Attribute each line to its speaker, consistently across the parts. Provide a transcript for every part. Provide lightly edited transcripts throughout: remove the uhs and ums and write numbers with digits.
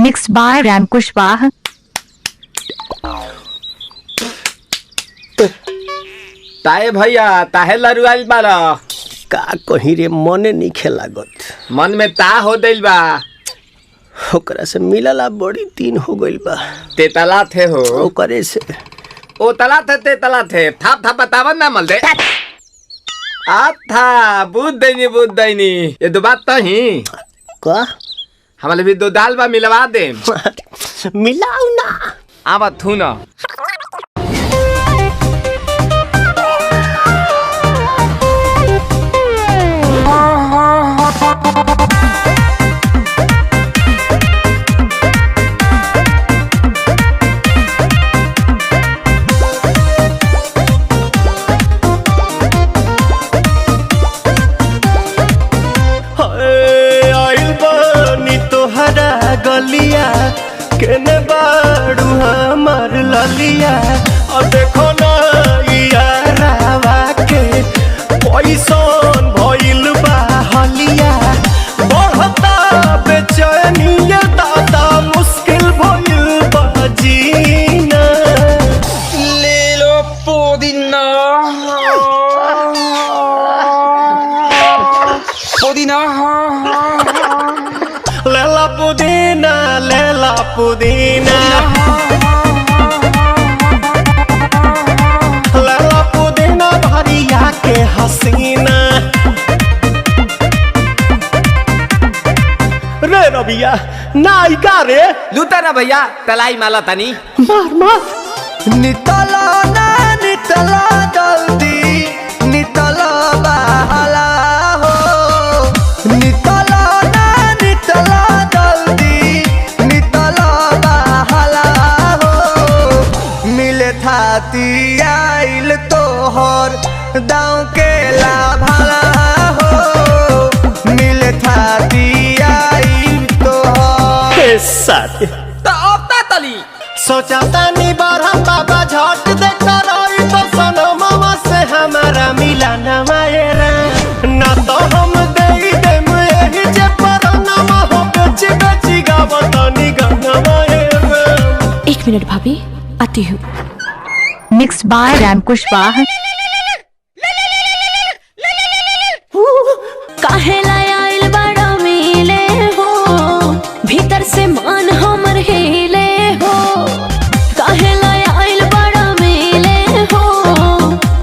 Speaker 1: Mixed by Ram Kushwaha.
Speaker 2: ताए भैया ताहे लरुआल बारा
Speaker 3: का कहीं रे मने नहीं लागत।
Speaker 2: मन में ता हो दिल बा
Speaker 3: ओकरा से मिलला बड़ी दिन हो गइल बा।
Speaker 2: ते तला थे हो
Speaker 3: ओकरे से
Speaker 2: ओ तला थे ते तला थे थाप थाप बतावन ना मल दे आ था बुद्ध दैनी ये दो बात तो ही
Speaker 3: का
Speaker 2: हमारे भी दो दाल बा मिलवा दे
Speaker 3: मिलाऊ ना
Speaker 2: आवा थू ना
Speaker 3: गलिया केने बाड़ू हमार ललिया और देखो ना यारावा के पैसन भइल बा हलिया बढ़ता बेचैनिया दादा मुश्किल भइल बा जीना
Speaker 2: ले लो पुदीना पुदीना
Speaker 3: लेला पुदीना लेला पुदीना लेला पुदीना भरिया के हसीना रे रबिया नायिका रे
Speaker 2: लूटा ना भैया तलाई माला तनी
Speaker 3: मार मार नितला ना नितला जल्दी नितला बहला हो नितला आइल तोहर दाँव के लाभला हो मिले थाती आइल तोहर साथे
Speaker 2: तो अब ता तली
Speaker 3: सोचा तानी बार हम बाबा झट देखता रही तो सनो मामा से हमारा मिला न मायरा ना तो हम दे देम यही जे पर नामा हो बेची बेची गावतानी गंगा मायरा।
Speaker 1: 1 मिनट भाभी आती हूँ। Mixed by Ram Kushwaha. काहेला आइल बड़ा मिले हो भीतर से मन हमर हिले हो काहेला आइल बड़ा मिले हो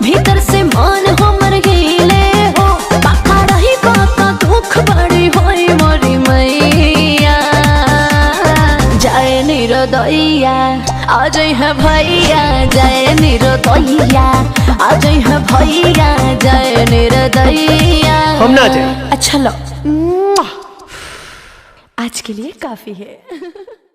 Speaker 1: भीतर से मन हमर हिले हो बाका रही बाका दुख बड़ी होई मोरी मैया जाए निरोदैया आज है भैया जय निरोदैया आज है भैया जय निरोदैया
Speaker 3: हम ना जाए।
Speaker 1: अच्छा लो आज के लिए काफी है।